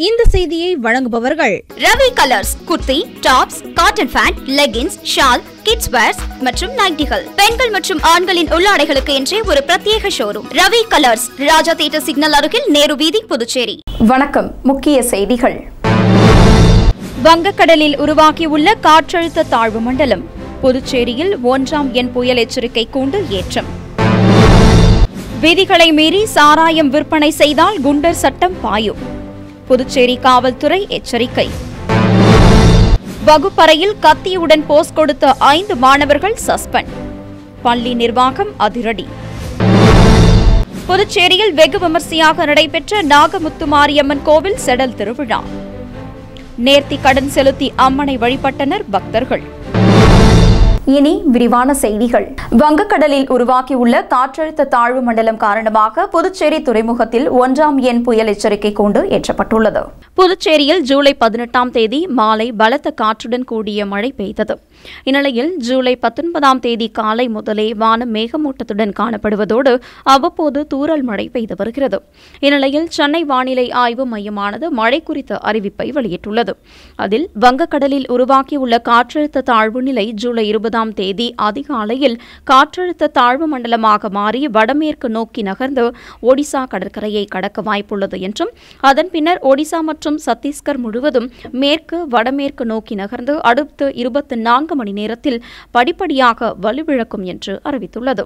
இந்த செய்தியை வழங்குபவர்கள் Ravi colours. Kurti, tops, cotton pant, leggings, shawl, kids wears மற்றும் நைட்டிகள், பெண்கள் மற்றும் ஆண்களின் உள்ளாடைகளுக்கு என்றே ஒரு பிரத்யேக showroom. Ravi colours, Raja theatre signal அருகில், நேரு வீதி, புதுச்சேரி. வணக்கம். முக்கிய செய்திகள். வங்கக்கடலில் உருவாகியுள்ள காற்றழுத்த தாழ்வு மண்டலம். புதுச்சேரியில் 1ஆம் எண் புயல் எச்சரிக்கை கூண்டு ஏற்றம். விதிகளை மீறி சாராயம் விற்பனை செய்தால் குண்டர் சட்டம் பாயும். புதுச்சேரி காவல்துறை எச்சரிக்கை. வகுப்பறையில் கத்தியுடன் போஸ் கொடுத்த 5 மாணவர்கள் சஸ்பெண்ட். பள்ளி நிர்வாகம் அதிரடி. புதுச்சேரியில் வெகு விமர்சையாக நடைபெற்ற நாகமுத்துமாரியம்மன் கோவில் செடல் திருவிழா. நேர்த்தி கடன் செலுத்தி அம்மனை வழிபட்டனர் பக்தர்கள். இனி விரிவான செய்திகள். வங்கக்கடலில் உருவாகியுள்ள காற்றழுத்த தாழ்வு மண்டலம் காரணமாக புதுச்சேரி துறைமுகத்தில் 1ஆம் எண் புயல் எச்சரிக்கை கூண்டு ஏற்றப்பட்டுள்ளது. புதுச்சேரியில் ஜூலை 18ஆம் தேதி மாலை பலத்த காற்றுடன் கூடிய மழை பெய்தது. இந்நிலையில் ஜூலை 19ஆம் தேதி காலை முதலே வானம் மேகமூட்டத்துடன் காணப்படுவதோடு அவ்வப்போது தூறல் மழை பெய்து வருகிறது. இந்நிலையில் சென்னை வானிலை ஆய்வு மையமானது மழை குறித்த அறிவிப்பை வெளியிட்டுள்ளது. அதில் வங்கக்கடலில் உருவாகியுள்ள காற்றழுத்த தாழ்வு நிலை ஜூலை 20ஆம் தேதி அதிகாலையில் காற்றழுத்த தாழ்வு மண்டலமாக மாறி வடமேற்கு நோக்கி நகர்ந்து ஒடிசா கடற்கரையை கடக்க வாய்ப்புள்ளது என்றும், அதன் பின்னர் ஒடிசா மற்றும் சத்தீஸ்கர் முழுவதும் மேற்கு வடமேற்கு நோக்கி நகர்ந்து அடுத்த 24 மணி நேரத்தில் படிப்படியாக வலுவிழக்கும் என்று அறிவித்துள்ளது.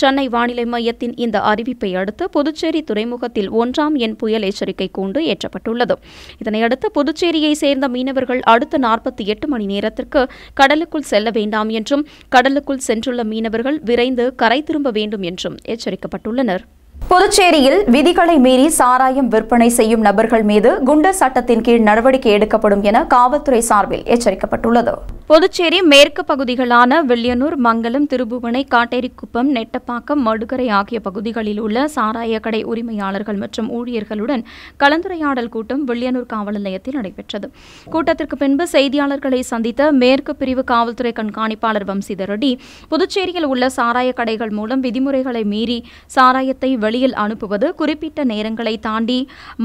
சென்னை வானிலை மையத்தின் இந்த அறிவிப்பை அடுத்து புதுச்சேரி துறைமுகத்தில் 1ஆம் எண் புயல் எச்சரிக்கை கூண்டு ஏற்றப்பட்டுள்ளது. இதனையடுத்து புதுச்சேரியை சேர்ந்த மீனவர்கள் அடுத்த 48 மணி நேரத்திற்கு கடலுக்குள் செல்ல வேண்டாம் என்றும், கடலுக்குள் சென்றுள்ள மீனவர்கள் விரைந்து கரை திரும்ப வேண்டும் என்றும் எச்சரிக்கப்பட்டுள்ளனர். புதுச்சேரியில் விதிகளை மீறி சாராயம் விற்பனை செய்யும் நபர்கள் மீது குண்டர் சட்டத்தின் கீழ் நடவடிக்கை எடுக்கப்படும் என காவல்துறை சார்பில் எச்சரிக்கப்பட்டுள்ளது. புதுச்சேரி மேற்கு பகுதிகளான வில்லியனூர், மங்கலம், திருபுவனை, காட்டேரிக்குப்பம், நெட்டப்பாக்கம், மடுகரை ஆகிய பகுதிகளில் உள்ள சாராய கடை உரிமையாளர்கள் மற்றும் ஊழியர்களுடன் கலந்துரையாடல் கூட்டம் வில்லியனூர் காவல் நிலையத்தில் நடைபெற்றது. கூட்டத்திற்கு பின்பு செய்தியாளர்களை சந்தித்த மேற்கு பிரிவு காவல்துறை கண்காணிப்பாளர் வம்சிதர் ரெட்டி, புதுச்சேரியில் உள்ள சாராய கடைகள் மூலம் விதிமுறைகளை மீறி சாராயத்தை வெளியில் அனுப்புவது, குறிப்பிட்ட நேரங்களை தாண்டி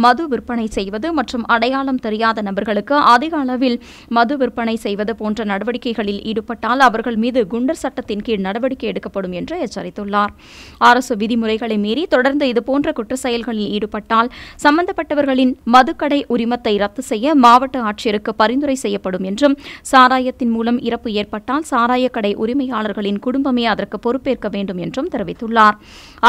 மது விற்பனை செய்வது மற்றும் அடையாளம் தெரியாத நபர்களுக்கு அதிக அளவில் மது விற்பனை செய்வது போன்ற நடவடிக்கைகளில் ஈடுபட்டால் அவர்கள் மீது குண்டர் சட்டத்தின் கீழ் நடவடிக்கை எடுக்கப்படும் என்று எச்சரித்துள்ளார். அரசு விதிமுறைகளை மீறி தொடர்ந்து இதுபோன்ற குற்ற செயல்களில் ஈடுபட்டால் சம்பந்தப்பட்டவர்களின் மதுக்கடை உரிமத்தை ரத்து செய்ய மாவட்ட ஆட்சியருக்கு பரிந்துரை செய்யப்படும் என்றும், சாராயத்தின் மூலம் இறப்பு ஏற்பட்டால் சாராய கடை உரிமையாளர்களின் குடும்பமே அதற்கு பொறுப்பேற்க வேண்டும் என்றும் தெரிவித்துள்ளார்.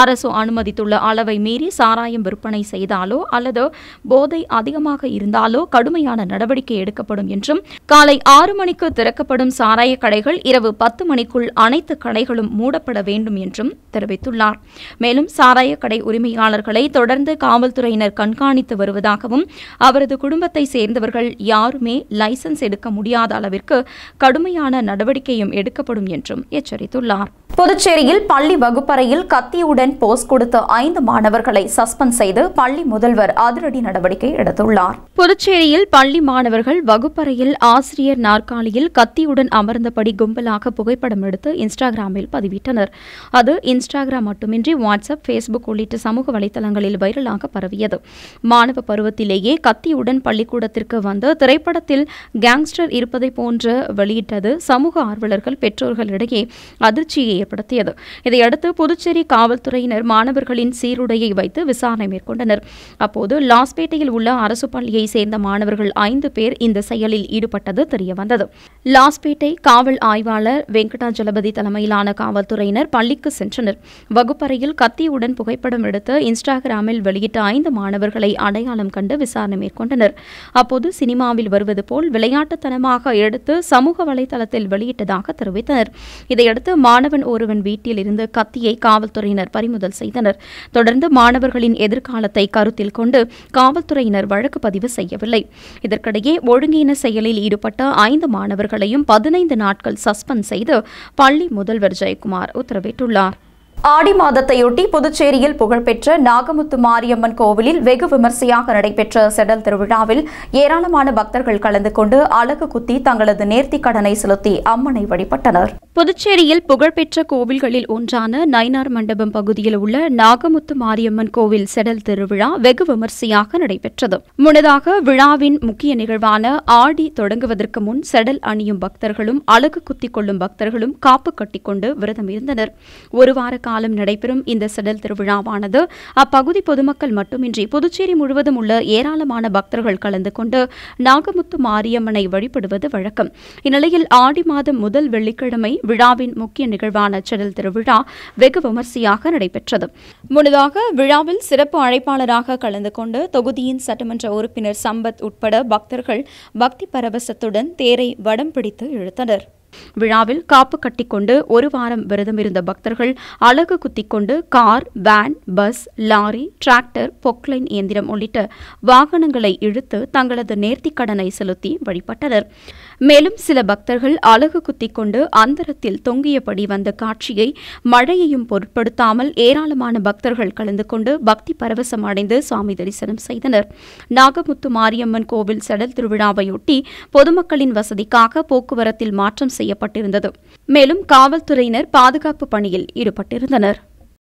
அரசு அனுமதித்துள்ள அளவை மீறி சாராயம் விற்பனை செய்தாலோ அல்லது போதை அதிகமாக இருந்தாலோ கடுமையான நடவடிக்கை எடுக்கப்படும் என்றும், காலை 6 மணிக்கு திறக்கப்படும் சாராய கடைகள் இரவு 10 மணிக்குள் அனைத்து கடைகளும் மூடப்பட வேண்டும் என்றும் தெரிவித்துள்ளார். மேலும் சாராய கடை உரிமையாளர்களை தொடர்ந்து காவல்துறையினர் கண்காணித்து வருவதாகவும், அவரது குடும்பத்தை சேர்ந்தவர்கள் யாருமே லைசென்ஸ் எடுக்க முடியாத அளவிற்கு கடுமையான நடவடிக்கையும் எடுக்கப்படும் என்றும் எச்சரித்துள்ளார். புதுச்சேரியில் பள்ளி வகுப்பறையில் கத்தியுடன் போஸ் கொடுத்த 5 மாணவர்களை சஸ்பெண்ட் செய்து பள்ளி முதல்வர் அதிரடி நடவடிக்கை எடுத்துள்ளார். புதுச்சேரியில் பள்ளி மாணவர்கள் வகுப்பறையில் ஆசிரியர் நாற்காலியில் கத்தியுடன் அமர்ந்தபடி கும்பலாக புகைப்படம் எடுத்து இன்ஸ்டாகிராமில் பதிவிட்டனர். அது இன்ஸ்டாகிராம் மட்டுமின்றி வாட்ஸ்அப், ஃபேஸ்புக் உள்ளிட்ட சமூக வலைதளங்களில் வைரலாக பரவியது. மாணவ பருவத்திலேயே கத்தியுடன் பள்ளிக்கூடத்திற்கு வந்து திரைப்படத்தில் கேங்ஸ்டர் இருப்பதை போன்று வெளியிட்டது சமூக ஆர்வலர்கள், பெற்றோர்களிடையே அதிர்ச்சியை ஏற்படுத்தியது. இதையடுத்து புதுச்சேரி காவல்துறையினர் மாணவர்களின் சீருடையை வைத்து விசாரணை மேற்கொண்டனர். அப்போது லாஸ்பேட்டையில் உள்ள அரசு பள்ளியை சேர்ந்த மாணவர்கள் 5 பேர் இந்த செயலில் ஈடுபட்டது தெரியவந்தது. லாஸ்பேட்டை காவல் ஆய்வாளர் வெங்கடாஜலபதி தலைமையிலான காவல்துறையினர் பள்ளிக்கு சென்றனர். வகுப்பறையில் கத்தியுடன் புகைப்படம் எடுத்து இன்ஸ்டாகிராமில் வெளியிட்ட 5 மாணவர்களை அடையாளம் கண்டு விசாரணை மேற்கொண்டனர். அப்போது சினிமாவில் வருவது போல் விளையாட்டுத்தனமாக எடுத்து சமூக வலைதளத்தில் வெளியிட்டதாக தெரிவித்தனர். இதையடுத்து மாணவன் ஒருவன் வீட்டில் இருந்து கத்தியை காவல்துறையினர் பறிமுதல் செய்தனர். தொடர்ந்து மாணவர்களின் எதிர்காலத்தை கருத்தில் கொண்டு காவல்துறையினர் வழக்கு பதிவு செய்யவில்லை. இதற்கிடையே ஒழுங்கீன செயலில் ஈடுபட்ட 5 மாணவர்களையும் 15 நாட்கள் சஸ்பெண்ட் செய்து பள்ளி முதல்வர் ஜெயக்குமார் உத்தரவிட்டுள்ளார். ஆடி மாதத்தையொட்டி புதுச்சேரியில் புகழ்பெற்ற நாகமுத்து மாரியம்மன் கோவிலில் வெகு விமர்சையாக நடைபெற்ற செடல் திருவிழாவில் ஏராளமான பக்தர்கள் கலந்து கொண்டு அலகு குத்தி தங்களது நேர்த்திக் கடனை செலுத்தி அம்மனை வழிபட்டனர். புதுச்சேரியில் புகழ்பெற்ற கோவில்களில் ஒன்றான நயினார் மண்டபம் பகுதியில் உள்ள நாகமுத்து மாரியம்மன் கோவில் செடல் திருவிழா வெகு விமர்சையாக நடைபெற்றது. முன்னதாக விழாவின் முக்கிய நிகழ்வான ஆடி தொடங்குவதற்கு முன் செடல் அணியும் பக்தர்களும் அலகு குத்திக் கொள்ளும் பக்தர்களும் காப்பு கட்டிக்கொண்டு விரதம் இருந்தனர். ஒரு வார காலம் நடைபெறும் இந்த செடல் திருவிழாவானது அப்பகுதி பொதுமக்கள் மட்டுமின்றி புதுச்சேரி முழுவதும் உள்ள ஏராளமான பக்தர்கள் கலந்து கொண்டு நாகமுத்து மாரியம்மனை வழிபடுவது வழக்கம். இந்நிலையில் ஆடி மாதம் முதல் வெள்ளிக்கிழமை விழாவின் முக்கிய நிகழ்வான செடல் திருவிழா வெகு விமர்சையாக நடைபெற்றது. முன்னதாக விழாவில் சிறப்பு அழைப்பாளராக கலந்து கொண்டு தொகுதியின் சட்டமன்ற உறுப்பினர் சம்பத் உட்பட பக்தர்கள் பக்தி பரவசத்துடன் தேரை வடம் பிடித்து இழுத்தனர். விழாவில் காப்பு கட்டிக்கொண்டு ஒரு வாரம் விரதமிருந்த பக்தர்கள் அலகு குத்திக்கொண்டு car, van, bus, lorry, tractor, Poclain இயந்திரம் உள்ளிட்ட வாகனங்களை இழுத்து தங்களது நேர்த்திக் கடனை செலுத்தி வழிபட்டனர். மேலும் சில பக்தர்கள் அலகு குத்திக்கொண்டு அந்தரத்தில் தொங்கியபடி வந்த காட்சியை மழையையும் பொருட்படுத்தாமல் ஏராளமான பக்தர்கள் கலந்து கொண்டு பக்தி பரவசம் அடைந்து சுவாமி தரிசனம் செய்தனர். நாகமுத்து மாரியம்மன் கோவில் செடல் திருவிழாவையொட்டி பொதுமக்களின் வசதிக்காக போக்குவரத்தில் மாற்றம் செய்யப்பட்டிருந்தது. மேலும் காவல்துறையினர் பாதுகாப்பு பணியில் ஈடுபட்டிருந்தனர்.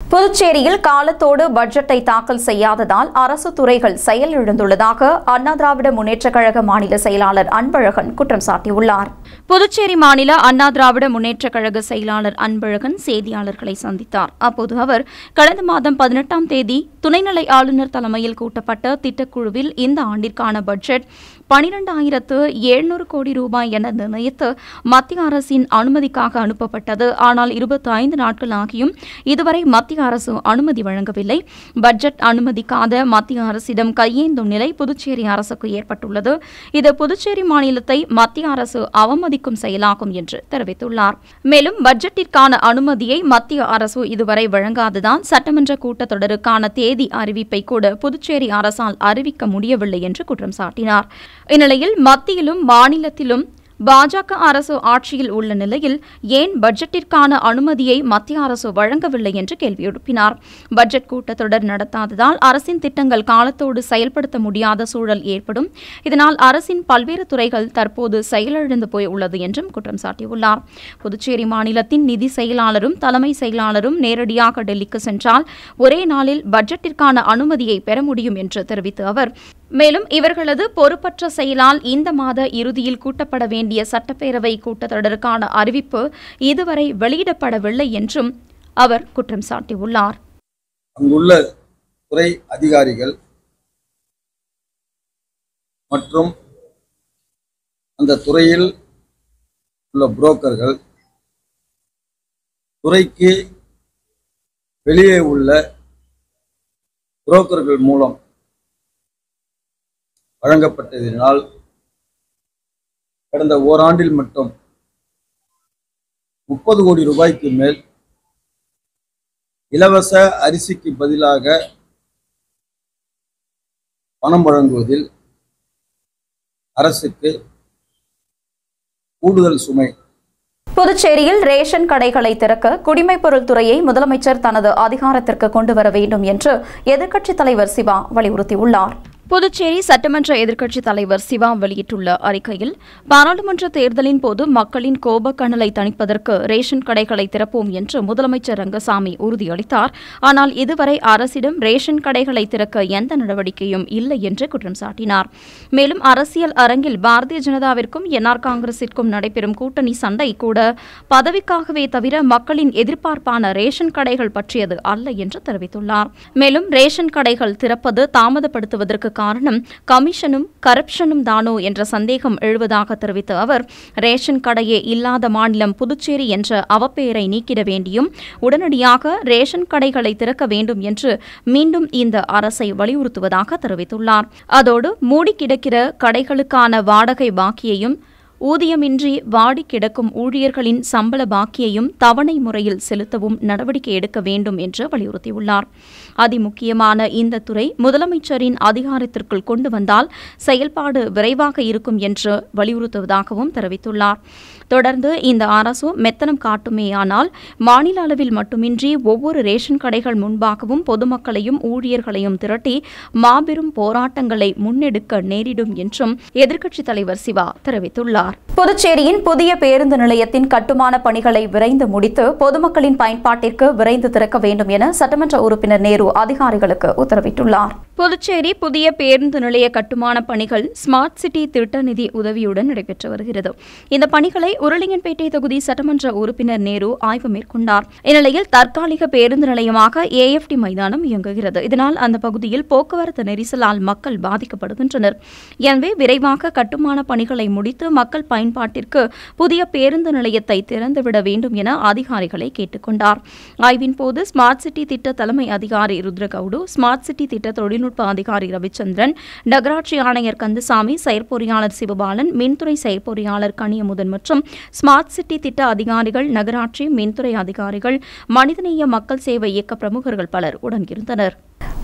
புதுச்சேரியில் காலத்தோடு பட்ஜெட்டை தாக்கல் செய்யாததால் அரசு துறைகள் செயலிழந்துள்ளதாக அண்ணா திராவிட முன்னேற்றக் கழக மாநில செயலாளர் அன்பழகன் குற்றம் சாட்டியுள்ளார். புதுச்சேரி மாநில அண்ணா திராவிட முன்னேற்றக் கழக செயலாளர் அன்பழகன் செய்தியாளர்களை சந்தித்தார். அப்போது அவர் கடந்த மாதம் 18ஆம் தேதி துணைநிலை ஆளுநர் தலைமையில் கூட்டப்பட்ட திட்டக்குழுவில் இந்த ஆண்டிற்கான பட்ஜெட் 12,700 கோடி ரூபாய் என நிர்ணயித்து மத்திய அரசின் அனுமதிக்காக அனுப்பப்பட்டது. ஆனால் 25 நாட்கள் ஆகியும் இதுவரை மத்திய அரசு அனுமதி வழங்கவில்லை. பட்ஜெட் அனுமதிக்காத மத்திய அரசிடம் கையேந்தும் நிலை புதுச்சேரி அரசுக்கு ஏற்பட்டுள்ளது. இது புதுச்சேரி மாநிலத்தை மத்திய அரசு அவமதிக்கும் செயலாகும் என்று தெரிவித்துள்ளார். மேலும் பட்ஜெட்டிற்கான அனுமதியை மத்திய அரசு இதுவரை வழங்காததால் சட்டமன்ற கூட்டத்தொடருக்கான தேதி அறிவிப்பை கூட புதுச்சேரி அரசால் அறிவிக்க முடியவில்லை என்று குற்றம் சாட்டினார். இந்நிலையில் மத்தியிலும் மாநிலத்திலும் பாஜக அரசு ஆட்சியில் உள்ள நிலையில் ஏன் பட்ஜெட்டிற்கான அனுமதியை மத்திய அரசு வழங்கவில்லை என்று கேள்வி எழுப்பினார். பட்ஜெட் கூட்டத்தொடர் நடத்தாததால் அரசின் திட்டங்கள் காலத்தோடு செயல்படுத்த முடியாத சூழல் ஏற்படும். இதனால் அரசின் பல்வேறு துறைகள் தற்போது செயலிழந்து போய் உள்ளது என்றும் குற்றம் சாட்டியுள்ளார். புதுச்சேரி மாநிலத்தின் நிதி செயலாளரும் தலைமை செயலாளரும் நேரடியாக டெல்லிக்கு சென்றால் ஒரே நாளில் பட்ஜெட்டிற்கான அனுமதியை பெற முடியும் என்று தெரிவித்த அவர் மேலும் இவர்களது பொறுப்பற்ற செயலால் இந்த மாத இறுதியில் கூட்டப்பட வேண்டிய சட்டப்பேரவை கூட்டத்தொடருக்கான அறிவிப்பு இதுவரை வெளியிடப்படவில்லை என்றும் அவர் குற்றம் சாட்டியுள்ளார். அங்குள்ள துறை அதிகாரிகள் மற்றும் அந்த துறையில் உள்ள புரோக்கர்கள் துறைக்கு வெளியே உள்ள புரோக்கர்கள் மூலம் வழங்கப்பட்டதினால் கடந்த ஓராண்டில் மட்டும் 30 கோடி ரூபாய்க்கு மேல் இலவச அரிசிக்கு பதிலாக பணம் வழங்குவதில் அரசுக்கு கூடுதல் சுமை. புதுச்சேரியில் ரேஷன் கடைகளை திறக்க குடிமைப்பொருள் துறையை முதலமைச்சர் தனது அதிகாரத்திற்கு கொண்டு வர வேண்டும் என்று எதிர்க்கட்சித் தலைவர் சிவா வலியுறுத்தியுள்ளார். புதுச்சேரி சட்டமன்ற எதிர்க்கட்சித் தலைவர் சிவா வெளியிட்டுள்ள அறிக்கையில் பாராளுமன்ற தேர்தலின் போது மக்களின் கோபக்கனலை தணிப்பதற்கு ரேஷன் கடைகளை திறப்போம் என்று முதலமைச்சர் ரங்கசாமி உறுதியளித்தார். ஆனால் இதுவரை அரசிடம் ரேஷன் கடைகளை திறக்க எந்த நடவடிக்கையும் இல்லை என்று குற்றம் சாட்டினார். மேலும் அரசியல் அரங்கில் பாரதிய ஜனதாவிற்கும் என்ஆர் காங்கிரசிற்கும் நடைபெறும் கூட்டணி சண்டை கூட பதவிக்காகவே தவிர மக்களின் எதிர்பார்ப்பான ரேஷன் கடைகள் பற்றியது அல்ல என்று தெரிவித்துள்ளார். மேலும் ரேஷன் கடைகள் திறப்பது தாமதப்படுத்துவதற்கு காரணம் கமிஷனும் கரப்ஷனும் தானோ என்ற சந்தேகம் எழுவதாக தெரிவித்த அவர் ரேஷன் கடையே இல்லாத மாநிலம் புதுச்சேரி என்ற அவப்பெயரை நீக்கிட வேண்டியும் உடனடியாக ரேஷன் கடைகளை திறக்க வேண்டும் என்று மீண்டும் இந்த அரசை வலியுறுத்துவதாக தெரிவித்துள்ளார். அதோடு மூடி கிடக்கிற கடைகளுக்கான வாடகை பாக்கியையும் ஊதியமின்றி வாடி கிடக்கும் ஊழியர்களின் சம்பள பாக்கியையும் தவணை முறையில் செலுத்தவும் நடவடிக்கை எடுக்க வேண்டும் என்று வலியுறுத்தியுள்ளார். அதிமுக்கியமான இந்த துறை முதலமைச்சரின் அதிகாரத்திற்குள் கொண்டு வந்தால் செயல்பாடு விரைவாக இருக்கும் என்று வலியுறுத்துவதாகவும் தெரிவித்துள்ளார். தொடர்ந்து இந்த அரசு மெத்தனம் காட்டுமேயானால் மாநில அளவில் மட்டுமின்றி ஒவ்வொரு ரேஷன் கடைகள் முன்பாகவும் பொதுமக்களையும் ஊழியர்களையும் திரட்டி மாபெரும் போராட்டங்களை முன்னெடுக்க நேரிடும் என்றும் எதிர்க்கட்சித் தலைவர் சிவா தெரிவித்துள்ளார். புதுச்சேரியின் புதிய பேருந்து நிலையத்தின் கட்டுமான பணிகளை விரைந்து முடித்து பொதுமக்களின் பயன்பாட்டிற்கு விரைந்து திறக்க வேண்டும் என சட்டமன்ற உறுப்பினர் நேரு அதிகாரிகளுக்கு உத்தரவிட்டுள்ளார். புதுச்சேரி புதிய பேருந்து நிலைய கட்டுமான பணிகள் ஸ்மார்ட் சிட்டி திட்ட நிதி உதவியுடன் நடைபெற்று வருகிறது. இந்த பணிகளை உருளையன்பேட்டை தொகுதி சட்டமன்ற உறுப்பினர் நேரு ஆய்வு மேற்கொண்டார். இந்நிலையில் தற்காலிக பேருந்து நிலையமாக AFT மைதானம் இயங்குகிறது. இதனால் அந்த பகுதியில் போக்குவரத்து நெரிசலால் மக்கள் பாதிக்கப்படுகின்றனர். எனவே விரைவாக கட்டுமான பணிகளை முடித்து மக்கள் பயன்பாட்டிற்கு புதிய பேருந்து நிலையத்தை திறந்துவிட வேண்டும் என அதிகாரிகளை கேட்டுக் கொண்டார். ஆய்வின் போது ஸ்மார்ட் சிட்டி திட்ட தலைமை அதிகாரி ருத்ரகவுடு, ஸ்மார்ட் சிட்டி திட்ட தொழில்நுட்ப அதிகாரி ரவிச்சந்திரன், நகராட்சி ஆணையர் கந்தசாமி, செயற்பொறியாளர் சிவபாலன், மின்துறை செயற்பொறியாளர் கனியமுதன் மற்றும் ஸ்மார்ட் சிட்டி திட்ட அதிகாரிகள், நகராட்சி மின்துறை அதிகாரிகள், மனிதநேய மக்கள் சேவை இயக்க பிரமுகர்கள் பலர் உடனிருந்தனர்.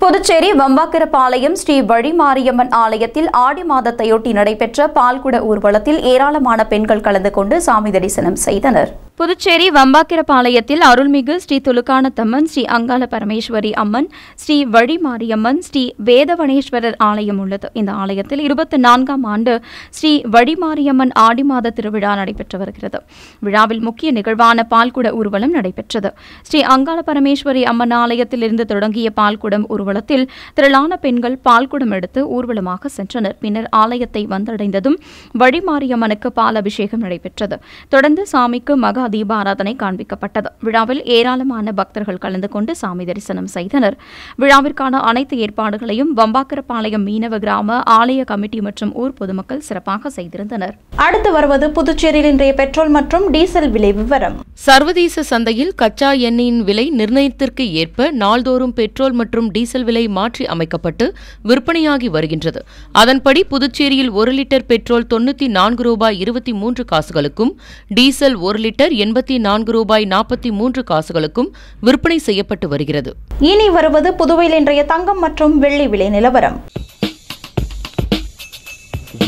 புதுச்சேரி வம்பாக்கிரபாளையம் ஸ்ரீ வழிமாரியம்மன் ஆலயத்தில் ஆடி மாதத்தையொட்டி நடைபெற்ற பால்குட ஊர்வலத்தில் ஏராளமான பெண்கள் கலந்து கொண்டு சாமி தரிசனம் செய்தனர். புதுச்சேரி வம்பாக்கிரபாளையத்தில் அருள்மிகு ஸ்ரீ துலுக்கானத்தம்மன், ஸ்ரீ அங்காள பரமேஸ்வரி அம்மன், ஸ்ரீ வழிமாரியம்மன், ஸ்ரீ வேதவனேஸ்வரர் ஆலயம் உள்ளது. இந்த ஆலயத்தில் 24ஆம் ஆண்டு ஸ்ரீ வழிமாரியம்மன் ஆடி மாத திருவிழா நடைபெற்று வருகிறது. விழாவில் முக்கிய நிகழ்வான பால்குட ஊர்வலம் நடைபெற்றது. ஸ்ரீ அங்காள பரமேஸ்வரி அம்மன் ஆலயத்தில் இருந்து தொடங்கிய பால்குடம் ஊர்வலத்தில் திரளான பெண்கள் பால்குடம் எடுத்து ஊர்வலமாக சென்றனர். பின்னர் ஆலயத்தை வந்தடைந்ததும் வழிமாரியம்மனுக்கு பால் அபிஷேகம் நடைபெற்றது. தொடர்ந்து சாமிக்கு மகா தீபாராதனை காண்பிக்கப்பட்டது. விழாவில் ஏராளமான பக்தர்கள் கலந்து கொண்டு சாமி தரிசனம் செய்தனர். விழாவிற்கான அனைத்து ஏற்பாடுகளையும் வம்பாக்கிரபாளையம் மீனவ கிராம ஆலய கமிட்டி மற்றும் ஊர் பொதுமக்கள் சிறப்பாக செய்திருந்தனர். அடுத்து வருவது புதுச்சேரியில் இன்றைய பெட்ரோல் மற்றும் டீசல் விலை விவரம். சர்வதேச சந்தையில் கச்சா எண்ணெயின் விலை நிர்ணயத்திற்கு ஏற்ப நாள்தோறும் பெட்ரோல் மற்றும் டீசல் விலை மாற்றி அமைக்கப்பட்டு விற்பனையாகி வருகின்றது. அதன்படி புதுச்சேரியில் 1 லிட்டர் பெட்ரோல் 94 ரூபாய் 23 காசுகளுக்கும், டீசல் 1 லிட்டர் 84 ரூபாய் 43 காசுகளுக்கும் விற்பனை செய்யப்பட்டு வருகிறது. இனி வருவது புதுவையில் இன்றைய தங்கம் மற்றும் வெள்ளி விலை நிலவரம்.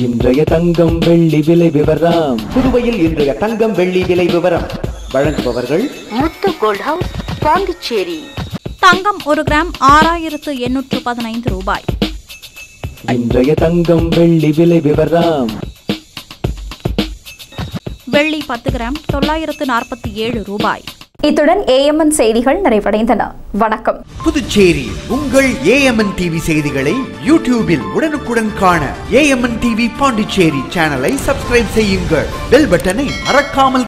இன்றைய தங்கம் வெள்ளி விலை விவரம். புதுவையில் இன்றைய தங்கம் வெள்ளி விலை விவரம் வழங்குபவர்கள் முத்து கோல்ட் ஹவுஸ், பாண்டிச்சேரி. தங்கம் 1 கிராம் 6815 ரூபாய். இன்றைய தங்கம் வெள்ளி விலை விவரம். வெள்ளி 10 கிராம் 947 ரூபாய். இத்துடன் AMN செய்திகள் நிறைவடைந்தன. வணக்கம். புதுச்சேரி உங்கள் AMN டிவி செய்திகளை யூடியூபில் உடனுக்குடன் காண AMN டிவி பாண்டிச்சேரி சேனலை சப்ஸ்கிரைப் செய்யுங்கள். பெல் பட்டனை மறக்காமல்